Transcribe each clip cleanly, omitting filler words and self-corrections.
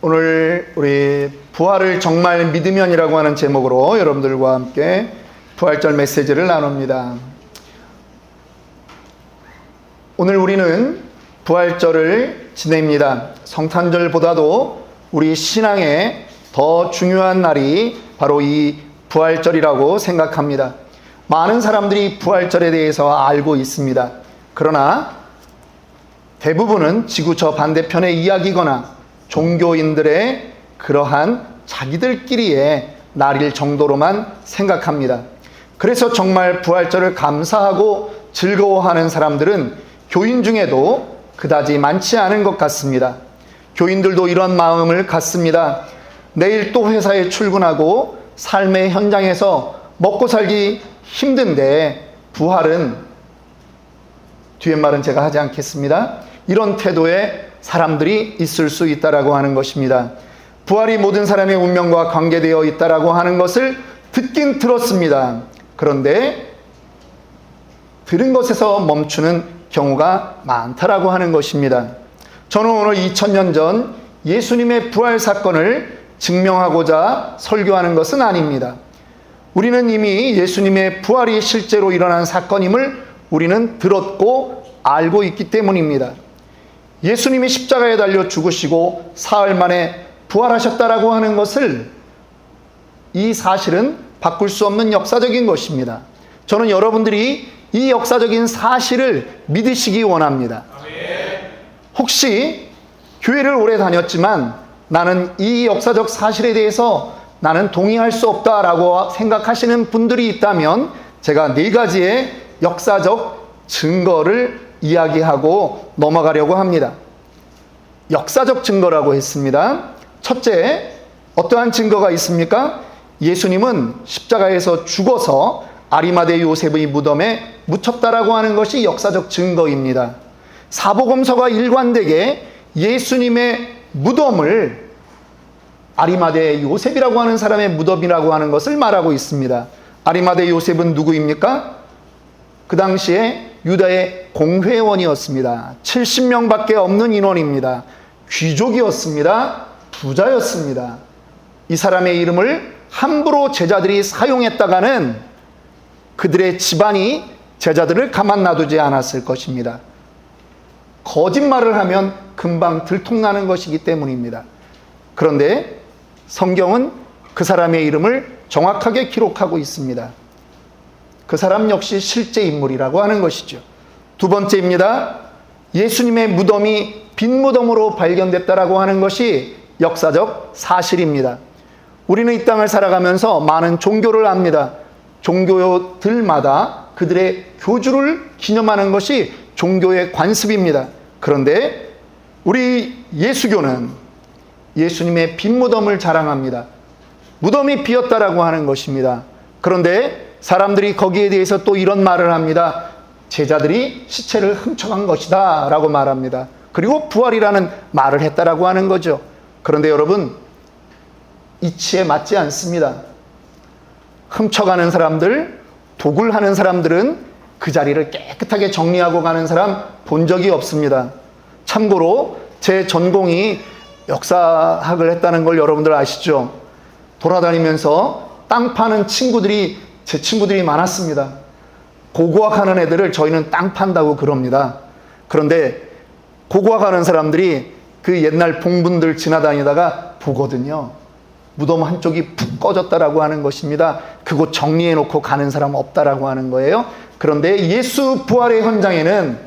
오늘 우리 부활을 정말 믿으면이라고 하는 제목으로 여러분들과 함께 부활절 메시지를 나눕니다. 오늘 우리는 부활절을 지냅니다. 성탄절보다도 우리 신앙에 더 중요한 날이 바로 이 부활절이라고 생각합니다. 많은 사람들이 부활절에 대해서 알고 있습니다. 그러나 대부분은 지구 저 반대편의 이야기거나 종교인들의 그러한 자기들끼리의 날일 정도로만 생각합니다. 그래서 정말 부활절을 감사하고 즐거워하는 사람들은 교인 중에도 그다지 많지 않은 것 같습니다. 교인들도 이런 마음을 갖습니다. 내일 또 회사에 출근하고 삶의 현장에서 먹고 살기 힘든데 부활은, 뒤에 말은 제가 하지 않겠습니다. 이런 태도의 사람들이 있을 수 있다라고 하는 것입니다. 부활이 모든 사람의 운명과 관계되어 있다라고 하는 것을 듣긴 들었습니다. 그런데 들은 것에서 멈추는 경우가 많다라고 하는 것입니다. 저는 오늘 2000년 전 예수님의 부활 사건을 증명하고자 설교하는 것은 아닙니다. 우리는 이미 예수님의 부활이 실제로 일어난 사건임을 우리는 들었고 알고 있기 때문입니다. 예수님이 십자가에 달려 죽으시고 사흘 만에 부활하셨다라고 하는 것을, 이 사실은 바꿀 수 없는 역사적인 것입니다. 저는 여러분들이 이 역사적인 사실을 믿으시기 원합니다. 혹시 교회를 오래 다녔지만 나는 이 역사적 사실에 대해서 나는 동의할 수 없다라고 생각하시는 분들이 있다면 제가 4가지의 역사적 증거를 이야기하고 넘어가려고 합니다. 역사적 증거라고 했습니다. 첫째, 어떠한 증거가 있습니까? 예수님은 십자가에서 죽어서 아리마대 요셉의 무덤에 묻혔다라고 하는 것이 역사적 증거입니다. 사복음서가 일관되게 예수님의 무덤을 아리마대 요셉이라고 하는 사람의 무덤이라고 하는 것을 말하고 있습니다. 아리마대 요셉은 누구입니까? 그 당시에 유다의 공회원이었습니다. 70명밖에 없는 인원입니다. 귀족이었습니다. 부자였습니다. 이 사람의 이름을 함부로 제자들이 사용했다가는 그들의 집안이 제자들을 가만 놔두지 않았을 것입니다. 거짓말을 하면 금방 들통나는 것이기 때문입니다. 그런데 성경은 그 사람의 이름을 정확하게 기록하고 있습니다. 그 사람 역시 실제 인물이라고 하는 것이죠. 두 번째입니다. 예수님의 무덤이 빈 무덤으로 발견됐다라고 하는 것이 역사적 사실입니다. 우리는 이 땅을 살아가면서 많은 종교를 압니다. 종교들마다 그들의 교주를 기념하는 것이 종교의 관습입니다. 그런데 우리 예수교는 예수님의 빈 무덤을 자랑합니다. 무덤이 비었다라고 하는 것입니다. 그런데 사람들이 거기에 대해서 또 이런 말을 합니다. 제자들이 시체를 훔쳐간 것이다 라고 말합니다. 그리고 부활이라는 말을 했다라고 하는 거죠. 그런데 여러분, 이치에 맞지 않습니다. 훔쳐가는 사람들, 도굴 하는 사람들은 그 자리를 깨끗하게 정리하고 가는 사람 본 적이 없습니다. 참고로 제 전공이 역사학을 했다는 걸 여러분들 아시죠? 돌아다니면서 땅 파는 제 친구들이 많았습니다. 고고학하는 애들을 저희는 땅 판다고 그럽니다. 그런데 고고학하는 사람들이 그 옛날 봉분들 지나다니다가 보거든요. 무덤 한쪽이 푹 꺼졌다라고 하는 것입니다. 그곳 정리해놓고 가는 사람 없다라고 하는 거예요. 그런데 예수 부활의 현장에는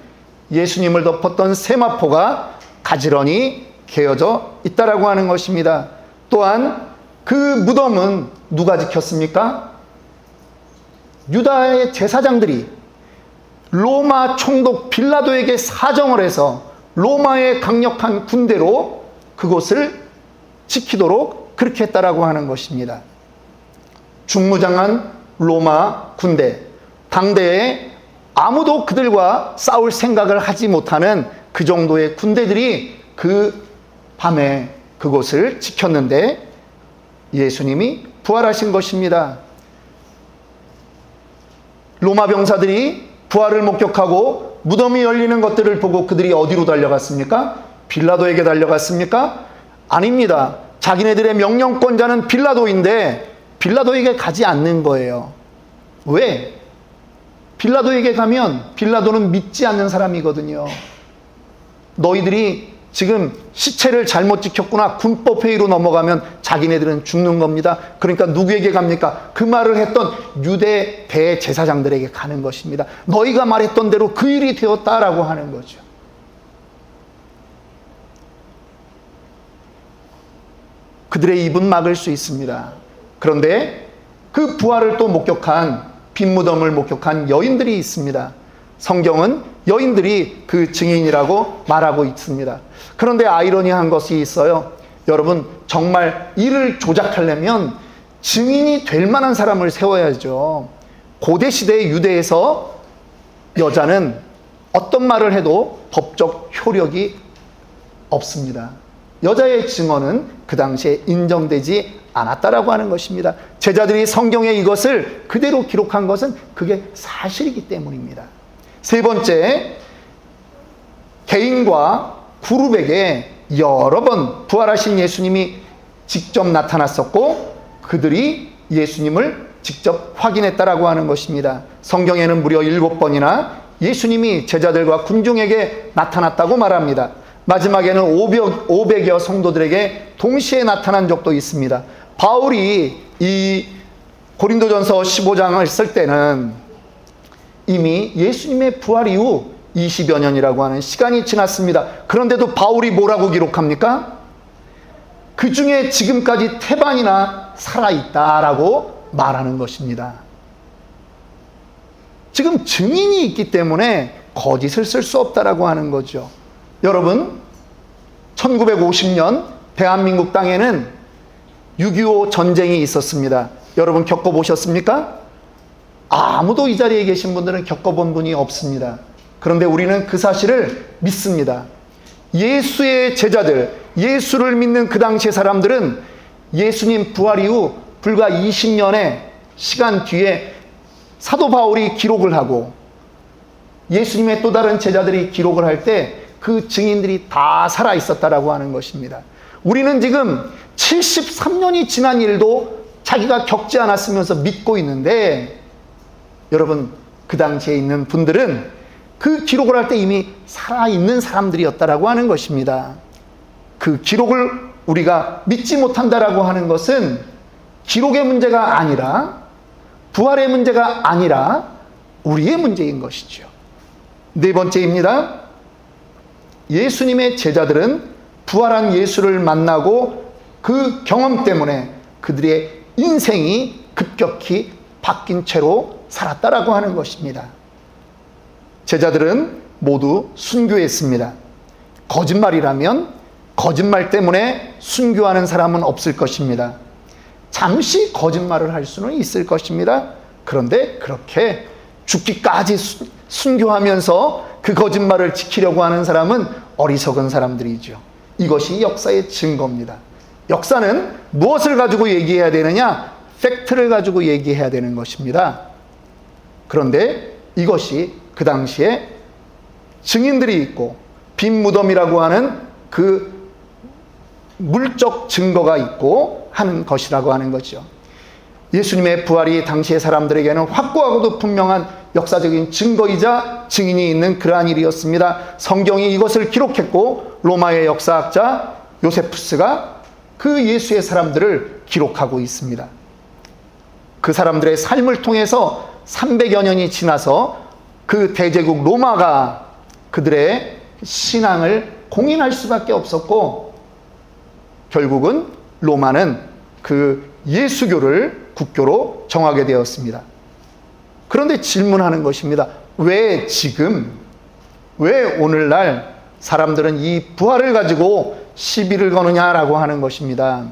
예수님을 덮었던 세마포가 가지런히 개어져 있다라고 하는 것입니다. 또한 그 무덤은 누가 지켰습니까? 유다의 제사장들이 로마 총독 빌라도에게 사정을 해서 로마의 강력한 군대로 그곳을 지키도록 그렇게 했다라고 하는 것입니다. 중무장한 로마 군대, 당대에 아무도 그들과 싸울 생각을 하지 못하는 그 정도의 군대들이 그 밤에 그곳을 지켰는데 예수님이 부활하신 것입니다. 로마 병사들이 부활을 목격하고 무덤이 열리는 것들을 보고 그들이 어디로 달려갔습니까? 빌라도에게 달려갔습니까? 아닙니다. 자기네들의 명령권자는 빌라도인데 빌라도에게 가지 않는 거예요. 왜? 빌라도에게 가면 빌라도는 믿지 않는 사람이거든요. 너희들이 지금 시체를 잘못 지켰구나. 군법회의로 넘어가면 자기네들은 죽는 겁니다. 그러니까 누구에게 갑니까? 그 말을 했던 유대 대제사장들에게 가는 것입니다. 너희가 말했던 대로 그 일이 되었다라고 하는 거죠. 그들의 입은 막을 수 있습니다. 그런데 그 부활을 또 목격한, 빈 무덤을 목격한 여인들이 있습니다. 성경은 여인들이 그 증인이라고 말하고 있습니다. 그런데 아이러니한 것이 있어요. 여러분, 정말 이를 조작하려면 증인이 될 만한 사람을 세워야죠. 고대 시대의 유대에서 여자는 어떤 말을 해도 법적 효력이 없습니다. 여자의 증언은 그 당시에 인정되지 않았다라고 하는 것입니다. 제자들이 성경에 이것을 그대로 기록한 것은 그게 사실이기 때문입니다. 세 번째, 개인과 그룹에게 여러 번 부활하신 예수님이 직접 나타났었고 그들이 예수님을 직접 확인했다라고 하는 것입니다. 성경에는 무려 7번이나 예수님이 제자들과 군중에게 나타났다고 말합니다. 마지막에는 500여 성도들에게 동시에 나타난 적도 있습니다. 바울이 이 고린도전서 15장을 쓸 때는 이미 예수님의 부활 이후 20여 년이라고 하는 시간이 지났습니다. 그런데도 바울이 뭐라고 기록합니까? 그 중에 지금까지 태반이나 살아있다라고 말하는 것입니다. 지금 증인이 있기 때문에 거짓을 쓸 수 없다라고 하는 거죠. 여러분, 1950년 대한민국 땅에는 6.25 전쟁이 있었습니다. 여러분 겪어보셨습니까? 아무도 이 자리에 계신 분들은 겪어본 분이 없습니다. 그런데 우리는 그 사실을 믿습니다. 예수의 제자들, 예수를 믿는 그 당시의 사람들은 예수님 부활 이후 불과 20년의 시간 뒤에 사도 바울이 기록을 하고 예수님의 또 다른 제자들이 기록을 할 때 그 증인들이 다 살아 있었다라고 하는 것입니다. 우리는 지금 73년이 지난 일도 자기가 겪지 않았으면서 믿고 있는데, 여러분, 그 당시에 있는 분들은 그 기록을 할 때 이미 살아있는 사람들이었다라고 하는 것입니다. 그 기록을 우리가 믿지 못한다라고 하는 것은 기록의 문제가 아니라, 부활의 문제가 아니라 우리의 문제인 것이죠. 네 번째입니다. 예수님의 제자들은 부활한 예수를 만나고 그 경험 때문에 그들의 인생이 급격히 바뀐 채로 살았다라고 하는 것입니다. 제자들은 모두 순교했습니다. 거짓말이라면 거짓말 때문에 순교하는 사람은 없을 것입니다. 잠시 거짓말을 할 수는 있을 것입니다. 그런데 그렇게 죽기까지 순교하면서 그 거짓말을 지키려고 하는 사람은 어리석은 사람들이죠. 이것이 역사의 증거입니다. 역사는 무엇을 가지고 얘기해야 되느냐? 팩트를 가지고 얘기해야 되는 것입니다. 그런데 이것이 그 당시에 증인들이 있고 빈 무덤이라고 하는 그 물적 증거가 있고 하는 것이라고 하는 거죠. 예수님의 부활이 당시의 사람들에게는 확고하고도 분명한 역사적인 증거이자 증인이 있는 그러한 일이었습니다. 성경이 이것을 기록했고 로마의 역사학자 요세푸스가 그 예수의 사람들을 기록하고 있습니다. 그 사람들의 삶을 통해서 300여 년이 지나서 그 대제국 로마가 그들의 신앙을 공인할 수밖에 없었고, 결국은 로마는 그 예수교를 국교로 정하게 되었습니다. 그런데 질문하는 것입니다. 왜 지금, 왜 오늘날 사람들은 이 부활을 가지고 시비를 거느냐라고 하는 것입니다.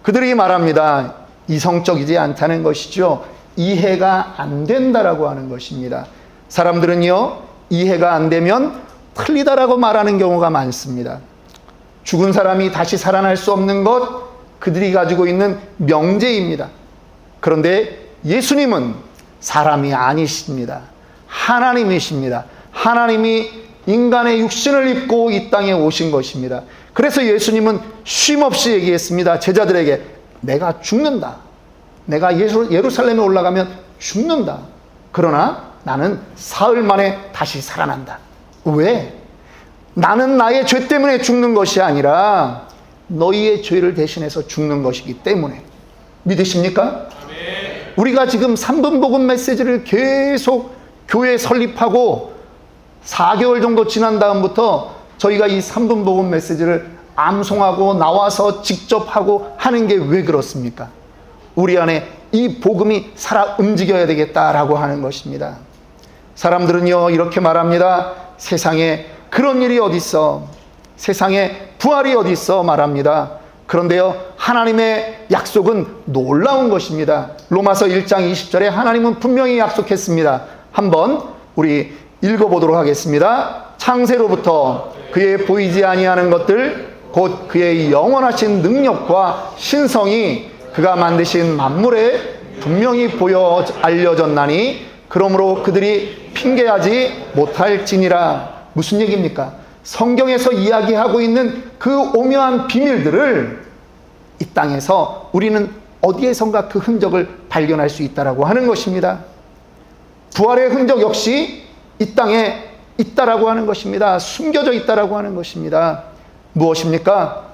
그들이 말합니다. 이성적이지 않다는 것이죠. 이해가 안 된다라고 하는 것입니다. 사람들은요, 이해가 안 되면 틀리다라고 말하는 경우가 많습니다. 죽은 사람이 다시 살아날 수 없는 것, 그들이 가지고 있는 명제입니다. 그런데 예수님은 사람이 아니십니다. 하나님이십니다. 하나님이 인간의 육신을 입고 이 땅에 오신 것입니다. 그래서 예수님은 쉼없이 얘기했습니다. 제자들에게 내가 죽는다. 내가 예루살렘에 올라가면 죽는다. 그러나 나는 사흘 만에 다시 살아난다. 왜? 나는 나의 죄 때문에 죽는 것이 아니라 너희의 죄를 대신해서 죽는 것이기 때문에. 믿으십니까? 우리가 지금 3분 복음 메시지를 계속 교회 설립하고 4개월 정도 지난 다음부터 저희가 이 3분 복음 메시지를 암송하고 나와서 직접 하고 하는 게 왜 그렇습니까? 우리 안에 이 복음이 살아 움직여야 되겠다라고 하는 것입니다. 사람들은요 이렇게 말합니다. 세상에 그런 일이 어딨어? 세상에 부활이 어딨어? 말합니다. 그런데요 하나님의 약속은 놀라운 것입니다. 로마서 1장 20절에 하나님은 분명히 약속했습니다. 한번 우리 읽어보도록 하겠습니다. 창세로부터 그의 보이지 아니하는 것들 곧 그의 영원하신 능력과 신성이 그가 만드신 만물에 분명히 보여 알려졌나니 그러므로 그들이 핑계하지 못할지니라. 무슨 얘기입니까? 성경에서 이야기하고 있는 그 오묘한 비밀들을 이 땅에서 우리는 어디에선가 그 흔적을 발견할 수 있다라고 하는 것입니다. 부활의 흔적 역시 이 땅에 있다라고 하는 것입니다. 숨겨져 있다라고 하는 것입니다. 무엇입니까?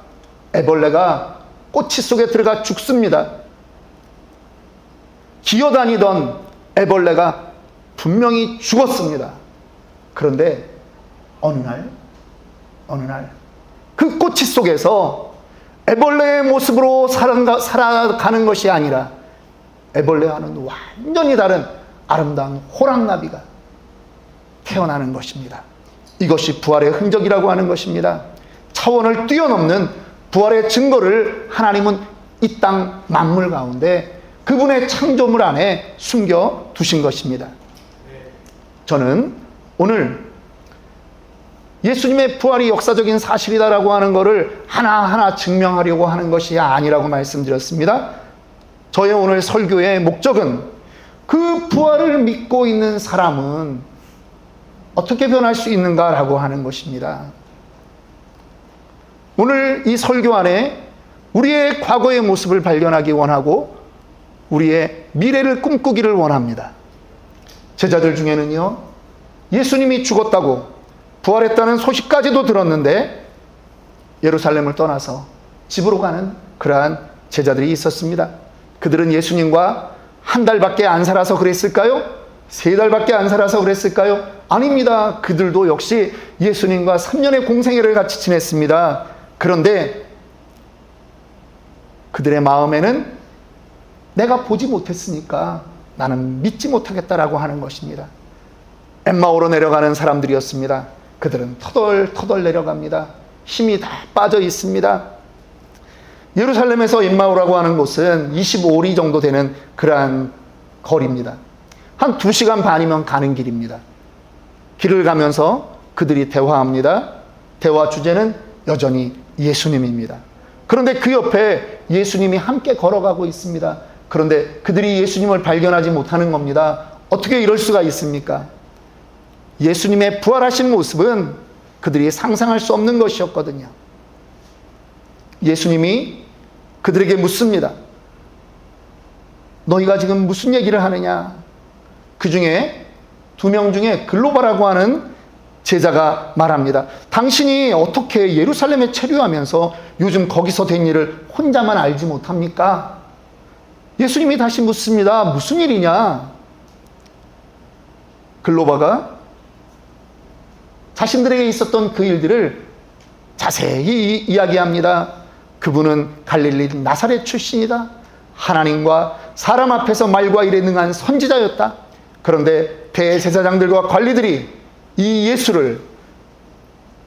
애벌레가 꼬치 속에 들어가 죽습니다. 기어다니던 애벌레가 분명히 죽었습니다. 그런데 어느 날 그 꼬치 속에서 애벌레의 모습으로 살아가는 것이 아니라 애벌레와는 완전히 다른 아름다운 호랑나비가 태어나는 것입니다. 이것이 부활의 흔적이라고 하는 것입니다. 차원을 뛰어넘는 부활의 증거를 하나님은 이 땅 만물 가운데 그분의 창조물 안에 숨겨 두신 것입니다. 저는 오늘 예수님의 부활이 역사적인 사실이다라고 하는 것을 하나하나 증명하려고 하는 것이 아니라고 말씀드렸습니다. 저의 오늘 설교의 목적은 그 부활을 믿고 있는 사람은 어떻게 변할 수 있는가라고 하는 것입니다. 오늘 이 설교 안에 우리의 과거의 모습을 발견하기 원하고 우리의 미래를 꿈꾸기를 원합니다. 제자들 중에는요, 예수님이 죽었다고 부활했다는 소식까지도 들었는데 예루살렘을 떠나서 집으로 가는 그러한 제자들이 있었습니다. 그들은 예수님과 한 달밖에 안 살아서 그랬을까요? 3달밖에 안 살아서 그랬을까요? 아닙니다. 그들도 역시 예수님과 3년의 공생애를 같이 지냈습니다. 그런데 그들의 마음에는 내가 보지 못했으니까 나는 믿지 못하겠다라고 하는 것입니다. 엠마오로 내려가는 사람들이었습니다. 그들은 터덜터덜 내려갑니다. 힘이 다 빠져 있습니다. 예루살렘에서 엠마오라고 하는 곳은 25리 정도 되는 그러한 거리입니다. 한 2시간 반이면 가는 길입니다. 길을 가면서 그들이 대화합니다. 대화 주제는 여전히 예수님입니다. 그런데 그 옆에 예수님이 함께 걸어가고 있습니다. 그런데 그들이 예수님을 발견하지 못하는 겁니다. 어떻게 이럴 수가 있습니까? 예수님의 부활하신 모습은 그들이 상상할 수 없는 것이었거든요. 예수님이 그들에게 묻습니다. 너희가 지금 무슨 얘기를 하느냐? 그 중에 2명 중에 글로바라고 하는 제자가 말합니다. 당신이 어떻게 예루살렘에 체류하면서 요즘 거기서 된 일을 혼자만 알지 못합니까? 예수님이 다시 묻습니다. 무슨 일이냐? 글로바가 자신들에게 있었던 그 일들을 자세히 이야기합니다. 그분은 갈릴리 나사렛 출신이다. 하나님과 사람 앞에서 말과 일에 능한 선지자였다. 그런데 대제사장들과 관리들이 이 예수를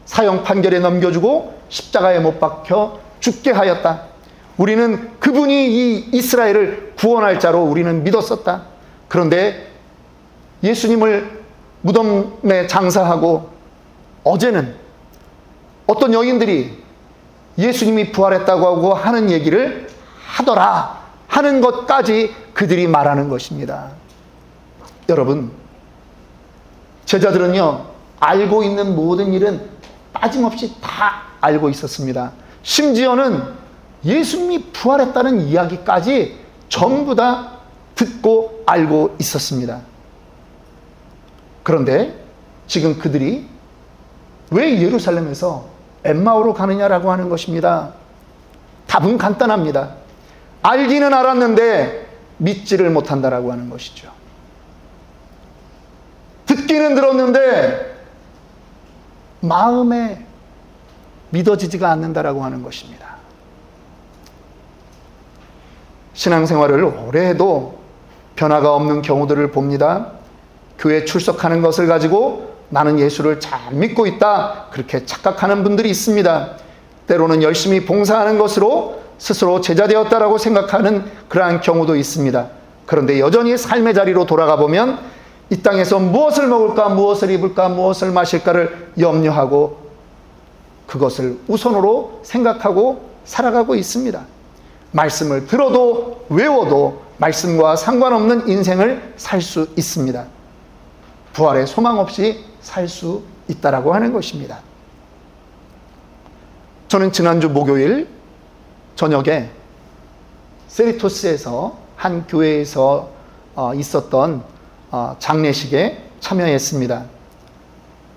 사형 판결에 넘겨주고 십자가에 못 박혀 죽게 하였다. 우리는 그분이 이 이스라엘을 구원할 자로 우리는 믿었었다. 그런데 예수님을 무덤에 장사하고 어제는 어떤 여인들이 예수님이 부활했다고 하고 하는 얘기를 하더라 하는 것까지 그들이 말하는 것입니다. 여러분, 제자들은요 알고 있는 모든 일은 빠짐없이 다 알고 있었습니다. 심지어는 예수님이 부활했다는 이야기까지 전부 다 듣고 알고 있었습니다. 그런데 지금 그들이 왜 예루살렘에서 엠마오로 가느냐라고 하는 것입니다. 답은 간단합니다. 알기는 알았는데 믿지를 못한다라고 하는 것이죠. 듣기는 들었는데 마음에 믿어지지가 않는다라고 하는 것입니다. 신앙생활을 오래 해도 변화가 없는 경우들을 봅니다. 교회 출석하는 것을 가지고 나는 예수를 잘 믿고 있다, 그렇게 착각하는 분들이 있습니다. 때로는 열심히 봉사하는 것으로 스스로 제자되었다라고 생각하는 그러한 경우도 있습니다. 그런데 여전히 삶의 자리로 돌아가 보면 이 땅에서 무엇을 먹을까, 무엇을 입을까, 무엇을 마실까를 염려하고 그것을 우선으로 생각하고 살아가고 있습니다. 말씀을 들어도 외워도 말씀과 상관없는 인생을 살 수 있습니다. 부활의 소망 없이 살 수 있다라고 하는 것입니다. 저는 지난주 목요일 저녁에 세리토스에서 한 교회에서 있었던 장례식에 참여했습니다.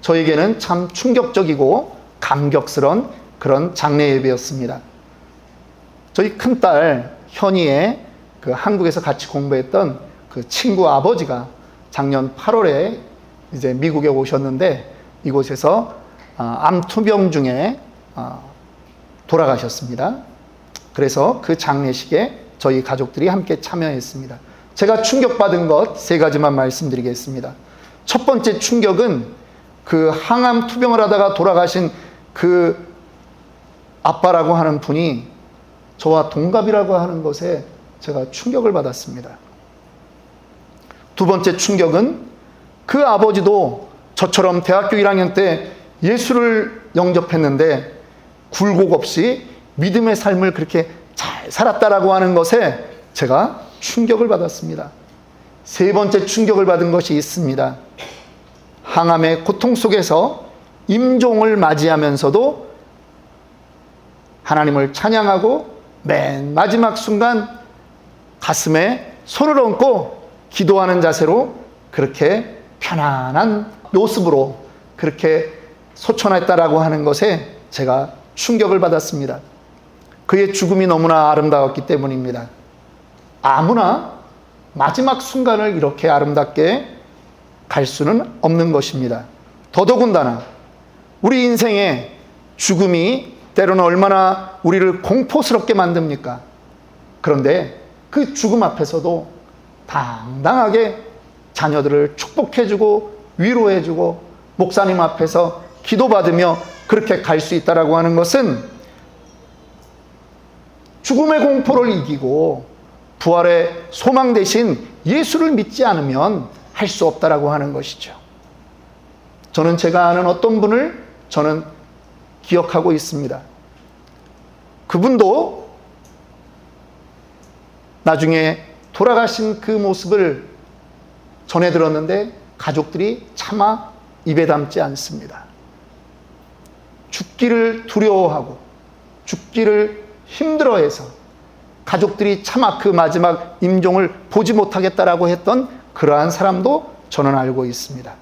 저에게는 참 충격적이고 감격스러운 그런 장례 예배였습니다. 저희 큰딸 현이의 그 한국에서 같이 공부했던 그 친구 아버지가 작년 8월에 이제 미국에 오셨는데 이곳에서 암 투병 중에 돌아가셨습니다. 그래서 그 장례식에 저희 가족들이 함께 참여했습니다. 제가 충격받은 것 3가지만 말씀드리겠습니다. 첫 번째 충격은 그 항암 투병을 하다가 돌아가신 그 아빠라고 하는 분이 저와 동갑이라고 하는 것에 제가 충격을 받았습니다. 두 번째 충격은 그 아버지도 저처럼 대학교 1학년 때 예수를 영접했는데 굴곡 없이 믿음의 삶을 그렇게 잘 살았다라고 하는 것에 제가 충격을 받았습니다. 세 번째 충격을 받은 것이 있습니다. 항암의 고통 속에서 임종을 맞이하면서도 하나님을 찬양하고 맨 마지막 순간 가슴에 손을 얹고 기도하는 자세로 그렇게 편안한 모습으로 그렇게 소천했다라고 하는 것에 제가 충격을 받았습니다. 그의 죽음이 너무나 아름다웠기 때문입니다. 아무나 마지막 순간을 이렇게 아름답게 갈 수는 없는 것입니다. 더더군다나 우리 인생의 죽음이 때로는 얼마나 우리를 공포스럽게 만듭니까? 그런데 그 죽음 앞에서도 당당하게 자녀들을 축복해주고 위로해주고 목사님 앞에서 기도받으며 그렇게 갈 수 있다라고 하는 것은 죽음의 공포를 이기고 부활의 소망 대신 예수를 믿지 않으면 할 수 없다라고 하는 것이죠. 저는 제가 아는 어떤 분을 저는 기억하고 있습니다. 그분도 나중에 돌아가신 그 모습을 전해 들었는데 가족들이 차마 입에 담지 않습니다. 죽기를 두려워하고 죽기를 힘들어해서 가족들이 차마 그 마지막 임종을 보지 못하겠다라고 했던 그러한 사람도 저는 알고 있습니다.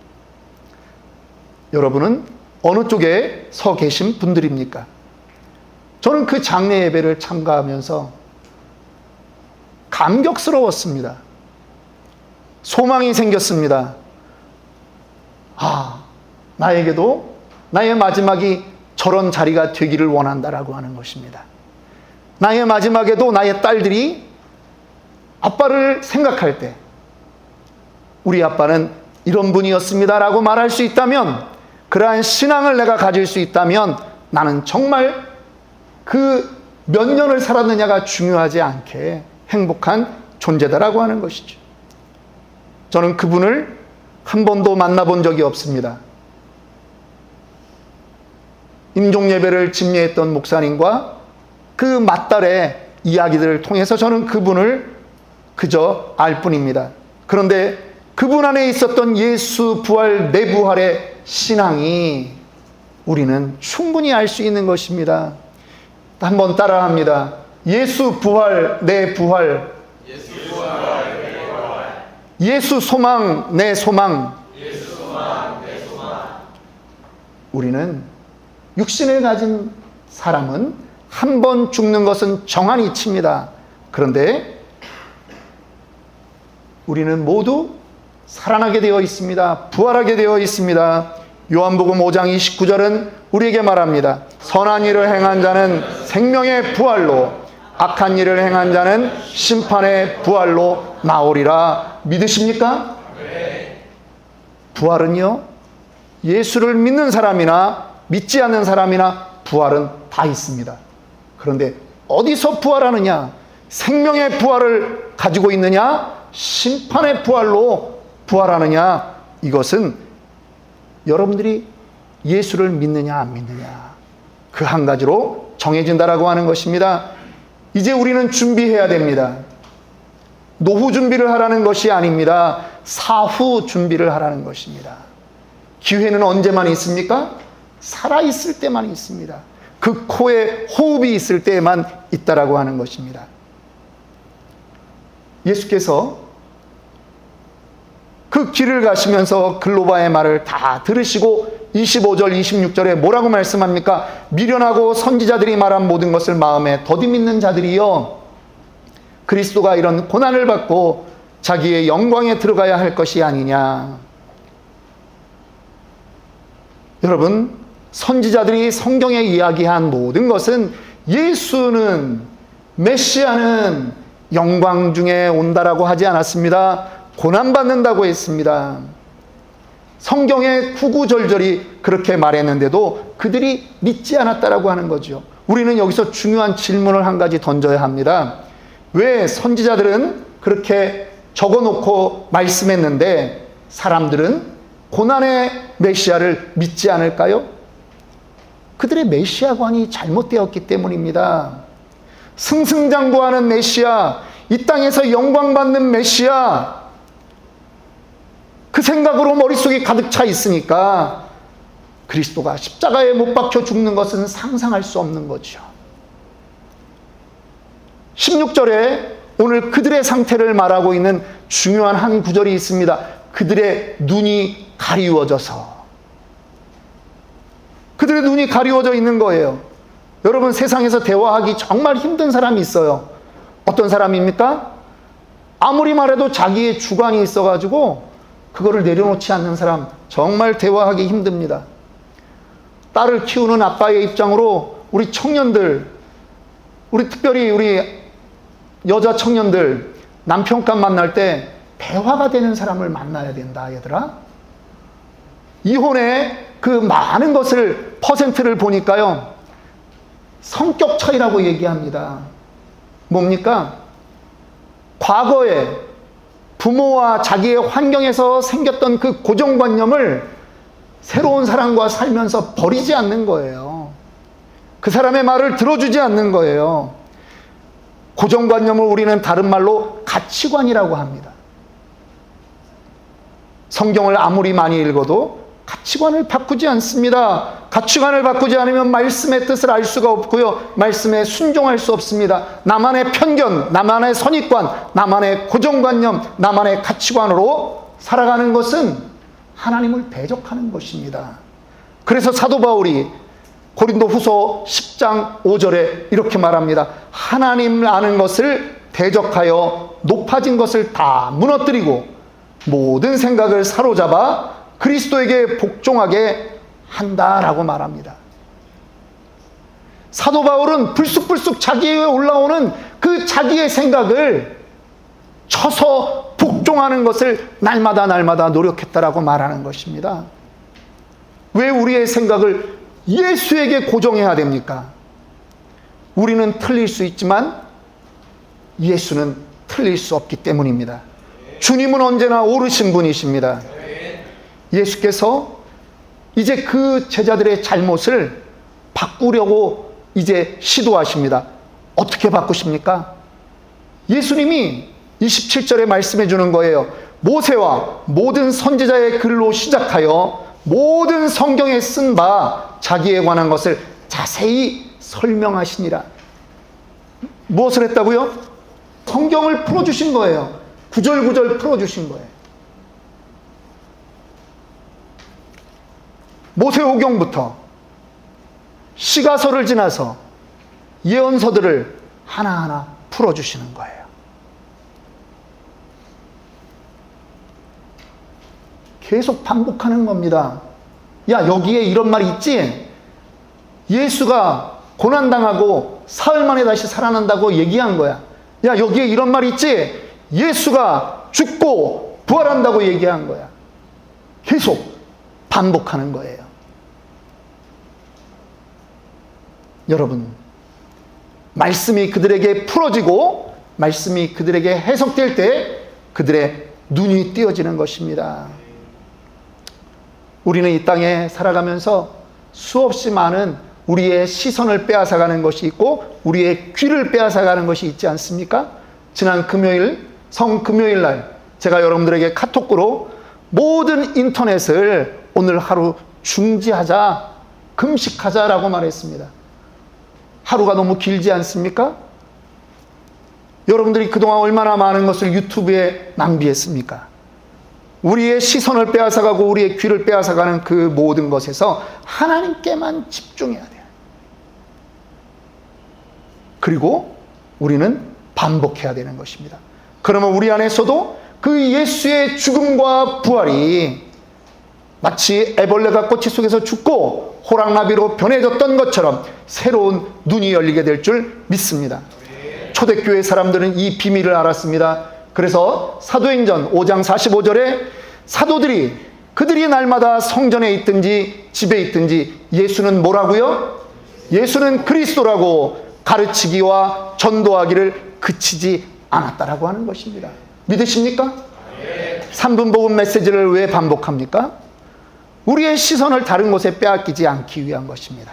여러분은 어느 쪽에 서 계신 분들입니까? 저는 그 장례 예배를 참가하면서 감격스러웠습니다. 소망이 생겼습니다. 나에게도 나의 마지막이 저런 자리가 되기를 원한다라고 하는 것입니다. 나의 마지막에도 나의 딸들이 아빠를 생각할 때 우리 아빠는 이런 분이었습니다라고 말할 수 있다면, 그러한 신앙을 내가 가질 수 있다면 나는 정말 그 몇 년을 살았느냐가 중요하지 않게 행복한 존재다라고 하는 것이죠. 저는 그분을 한 번도 만나본 적이 없습니다. 임종 예배를 집례했던 목사님과 그 맏딸의 이야기들을 통해서 저는 그분을 그저 알 뿐입니다. 그런데 그분 안에 있었던 예수 부활 내부활의 신앙이 우리는 충분히 알 수 있는 것입니다. 한번 따라합니다. 예수 부활, 내 부활. 예수 소망, 내 소망. 우리는 육신을 가진 사람은 한 번 죽는 것은 정한 이치입니다. 그런데 우리는 모두 살아나게 되어 있습니다. 부활하게 되어 있습니다. 요한복음 5장 29절은 우리에게 말합니다. 선한 일을 행한 자는 생명의 부활로, 악한 일을 행한 자는 심판의 부활로 나오리라. 믿으십니까? 부활은요, 예수를 믿는 사람이나 믿지 않는 사람이나 부활은 다 있습니다. 그런데 어디서 부활하느냐? 생명의 부활을 가지고 있느냐? 심판의 부활로 부활하느냐? 이것은 여러분들이 예수를 믿느냐 안 믿느냐, 그 한 가지로 정해진다라고 하는 것입니다. 이제 우리는 준비해야 됩니다. 노후 준비를 하라는 것이 아닙니다. 사후 준비를 하라는 것입니다. 기회는 언제만 있습니까? 살아있을 때만 있습니다. 그 코에 호흡이 있을 때만 있다라고 하는 것입니다. 예수께서 그 길을 가시면서 글로바의 말을 다 들으시고 25절, 26절에 뭐라고 말씀합니까? 미련하고 선지자들이 말한 모든 것을 마음에 더디 믿는 자들이요, 그리스도가 이런 고난을 받고 자기의 영광에 들어가야 할 것이 아니냐. 여러분, 선지자들이 성경에 이야기한 모든 것은 예수는, 메시아는 영광 중에 온다라고 하지 않았습니다. 고난받는다고 했습니다. 성경에 구구절절히 그렇게 말했는데도 그들이 믿지 않았다라고 하는 거죠. 우리는 여기서 중요한 질문을 한 가지 던져야 합니다. 왜 선지자들은 그렇게 적어놓고 말씀했는데 사람들은 고난의 메시아를 믿지 않을까요? 그들의 메시아관이 잘못되었기 때문입니다. 승승장구하는 메시아, 이 땅에서 영광받는 메시아, 그 생각으로 머릿속에 가득 차 있으니까 그리스도가 십자가에 못 박혀 죽는 것은 상상할 수 없는 거죠. 16절에 오늘 그들의 상태를 말하고 있는 중요한 한 구절이 있습니다. 그들의 눈이 가리워져서. 그들의 눈이 가리워져 있는 거예요. 여러분, 세상에서 대화하기 정말 힘든 사람이 있어요. 어떤 사람입니까? 아무리 말해도 자기의 주관이 있어가지고 그거를 내려놓지 않는 사람, 정말 대화하기 힘듭니다. 딸을 키우는 아빠의 입장으로 우리 청년들, 특별히 우리 여자 청년들, 남편감 만날 때 대화가 되는 사람을 만나야 된다, 얘들아. 이혼의 그 많은 것을, 퍼센트를 보니까요, 성격 차이라고 얘기합니다. 뭡니까? 과거에 부모와 자기의 환경에서 생겼던 그 고정관념을 새로운 사람과 살면서 버리지 않는 거예요. 그 사람의 말을 들어주지 않는 거예요. 고정관념을 우리는 다른 말로 가치관이라고 합니다. 성경을 아무리 많이 읽어도 가치관을 바꾸지 않습니다. 가치관을 바꾸지 않으면 말씀의 뜻을 알 수가 없고요, 말씀에 순종할 수 없습니다. 나만의 편견, 나만의 선입관, 나만의 고정관념, 나만의 가치관으로 살아가는 것은 하나님을 대적하는 것입니다. 그래서 사도 바울이 고린도후서 10장 5절에 이렇게 말합니다. 하나님을 아는 것을 대적하여 높아진 것을 다 무너뜨리고 모든 생각을 사로잡아 그리스도에게 복종하게 한다라고 말합니다. 사도 바울은 불쑥불쑥 자기에게 올라오는 그 자기의 생각을 쳐서 복종하는 것을 날마다 노력했다라고 말하는 것입니다. 왜 우리의 생각을 예수에게 고정해야 됩니까? 우리는 틀릴 수 있지만 예수는 틀릴 수 없기 때문입니다. 주님은 언제나 옳으신 분이십니다. 예수께서 이제 그 제자들의 잘못을 바꾸려고 이제 시도하십니다. 어떻게 바꾸십니까? 예수님이 27절에 말씀해 주는 거예요. 모세와 모든 선지자의 글로 시작하여 모든 성경에 쓴 바 자기에 관한 것을 자세히 설명하시니라. 무엇을 했다고요? 성경을 풀어주신 거예요. 구절구절 풀어주신 거예요. 모세오경부터 시가서를 지나서 예언서들을 하나하나 풀어주시는 거예요. 계속 반복하는 겁니다. 야, 여기에 이런 말이 있지? 예수가 고난당하고 사흘 만에 다시 살아난다고 얘기한 거야. 야, 여기에 이런 말이 있지? 예수가 죽고 부활한다고 얘기한 거야. 계속 반복하는 거예요. 여러분, 말씀이 그들에게 풀어지고 말씀이 그들에게 해석될 때 그들의 눈이 띄어지는 것입니다. 우리는 이 땅에 살아가면서 수없이 많은 우리의 시선을 빼앗아가는 것이 있고 우리의 귀를 빼앗아가는 것이 있지 않습니까? 지난 금요일, 성금요일 날 제가 여러분들에게 카톡으로 모든 인터넷을 오늘 하루 중지하자, 금식하자라고 말했습니다. 하루가 너무 길지 않습니까? 여러분들이 그동안 얼마나 많은 것을 유튜브에 낭비했습니까? 우리의 시선을 빼앗아가고 우리의 귀를 빼앗아가는 그 모든 것에서 하나님께만 집중해야 돼요. 그리고 우리는 반복해야 되는 것입니다. 그러면 우리 안에서도 그 예수의 죽음과 부활이 마치 애벌레가 꼬치 속에서 죽고 호랑나비로 변해졌던 것처럼 새로운 눈이 열리게 될 줄 믿습니다. 초대교회 사람들은 이 비밀을 알았습니다. 그래서 사도행전 5장 45절에 사도들이 그들이 날마다 성전에 있든지 집에 있든지 예수는 뭐라고요? 예수는 그리스도라고 가르치기와 전도하기를 그치지 않았다라고 하는 것입니다. 믿으십니까? 3분 복음 메시지를 왜 반복합니까? 우리의 시선을 다른 곳에 빼앗기지 않기 위한 것입니다.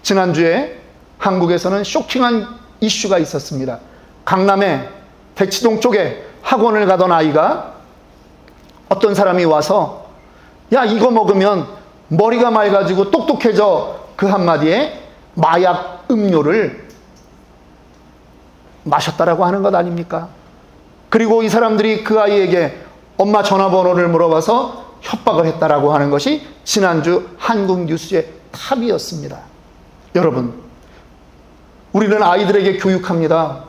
지난주에 한국에서는 쇼킹한 이슈가 있었습니다. 강남의 대치동 쪽에 학원을 가던 아이가 어떤 사람이 와서 야, 이거 먹으면 머리가 맑아지고 똑똑해져, 그 한마디에 마약 음료를 마셨다라고 하는 것 아닙니까? 그리고 이 사람들이 그 아이에게 엄마 전화번호를 물어봐서 협박을 했다라고 하는 것이 지난주 한국 뉴스의 탑이었습니다. 여러분, 우리는 아이들에게 교육합니다.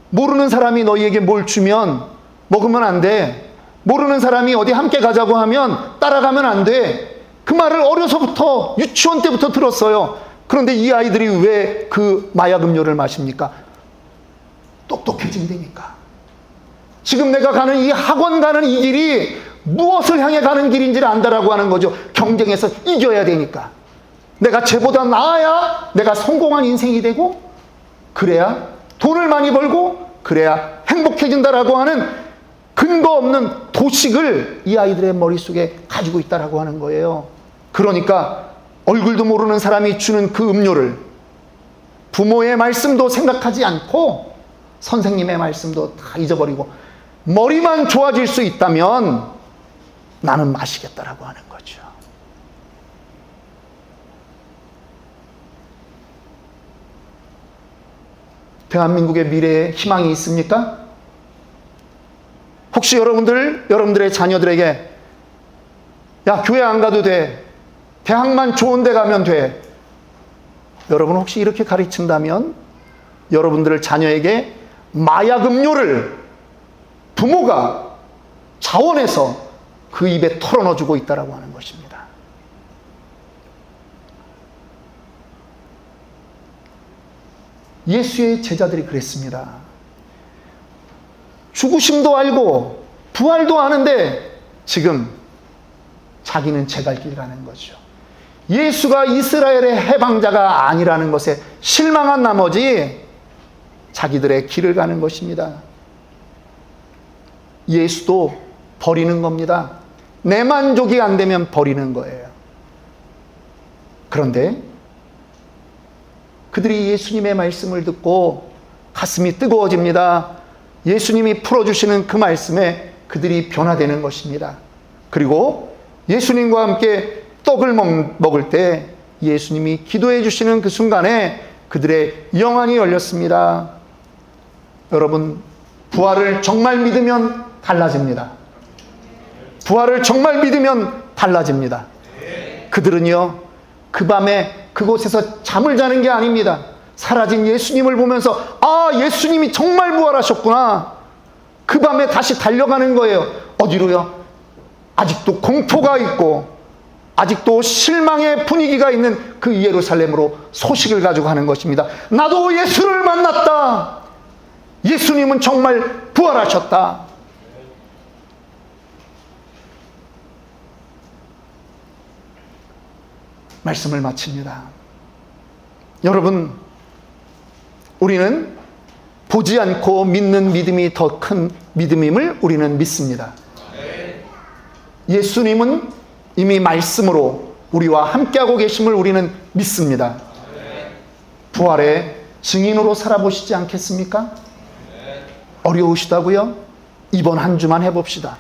모르는 사람이 너희에게 뭘 주면 먹으면 안 돼. 모르는 사람이 어디 함께 가자고 하면 따라가면 안 돼. 그 말을 어려서부터 유치원 때부터 들었어요. 그런데 이 아이들이 왜 그 마약 음료를 마십니까? 똑똑해진다니까. 지금 내가 가는 이 학원 가는 이 길이 무엇을 향해 가는 길인지를 안다라고 하는 거죠. 경쟁에서 이겨야 되니까. 내가 쟤보다 나아야 내가 성공한 인생이 되고, 그래야 돈을 많이 벌고, 그래야 행복해진다라고 하는 근거 없는 도식을 이 아이들의 머릿속에 가지고 있다라고 하는 거예요. 그러니까 얼굴도 모르는 사람이 주는 그 음료를 부모의 말씀도 생각하지 않고 선생님의 말씀도 다 잊어버리고 머리만 좋아질 수 있다면 나는 마시겠다라고 하는 거죠. 대한민국의 미래에 희망이 있습니까? 혹시 여러분들의 자녀들에게 야, 교회 안 가도 돼. 대학만 좋은 데 가면 돼. 여러분 혹시 이렇게 가르친다면 여러분들의 자녀에게 마약 음료를 부모가 자원해서 그 입에 털어넣어주고 있다라고 하는 것입니다. 예수의 제자들이 그랬습니다. 죽으심도 알고 부활도 아는데 지금 자기는 제 갈 길 가는 거죠. 예수가 이스라엘의 해방자가 아니라는 것에 실망한 나머지 자기들의 길을 가는 것입니다. 예수도 버리는 겁니다. 내 만족이 안 되면 버리는 거예요. 그런데 그들이 예수님의 말씀을 듣고 가슴이 뜨거워집니다. 예수님이 풀어주시는 그 말씀에 그들이 변화되는 것입니다. 그리고 예수님과 함께 떡을 먹을 때 예수님이 기도해 주시는 그 순간에 그들의 영안이 열렸습니다. 여러분, 부활을 정말 믿으면 달라집니다. 부활을 정말 믿으면 달라집니다. 그들은요, 그 밤에 그곳에서 잠을 자는 게 아닙니다. 사라진 예수님을 보면서 아, 예수님이 정말 부활하셨구나. 그 밤에 다시 달려가는 거예요. 어디로요? 아직도 공포가 있고 아직도 실망의 분위기가 있는 그 예루살렘으로 소식을 가지고 가는 것입니다. 나도 예수를 만났다. 예수님은 정말 부활하셨다. 말씀을 마칩니다. 여러분, 우리는 보지 않고 믿는 믿음이 더 큰 믿음임을 우리는 믿습니다. 예수님은 이미 말씀으로 우리와 함께하고 계심을 우리는 믿습니다. 부활의 증인으로 살아보시지 않겠습니까? 어려우시다고요? 이번 한 주만 해봅시다.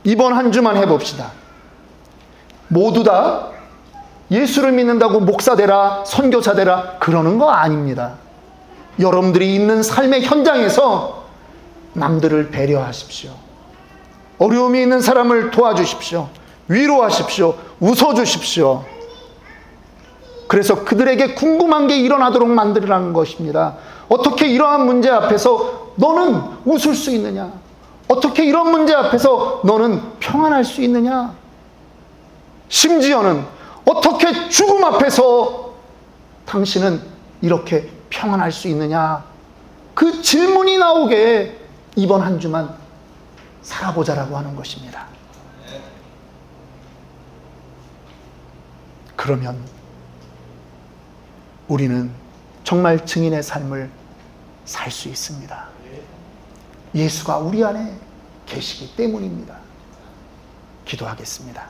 이번 한 주만 해봅시다. 모두 다 예수를 믿는다고 목사 되라, 선교사 되라 그러는 거 아닙니다. 여러분들이 있는 삶의 현장에서 남들을 배려하십시오. 어려움이 있는 사람을 도와주십시오. 위로하십시오. 웃어주십시오. 그래서 그들에게 궁금한 게 일어나도록 만들라는 것입니다. 어떻게 이러한 문제 앞에서 너는 웃을 수 있느냐? 어떻게 이런 문제 앞에서 너는 평안할 수 있느냐? 심지어는 어떻게 죽음 앞에서 당신은 이렇게 평안할 수 있느냐? 그 질문이 나오게 이번 한 주만 살아보자라고 하는 것입니다. 그러면 우리는 정말 증인의 삶을 살 수 있습니다. 예수가 우리 안에 계시기 때문입니다. 기도하겠습니다.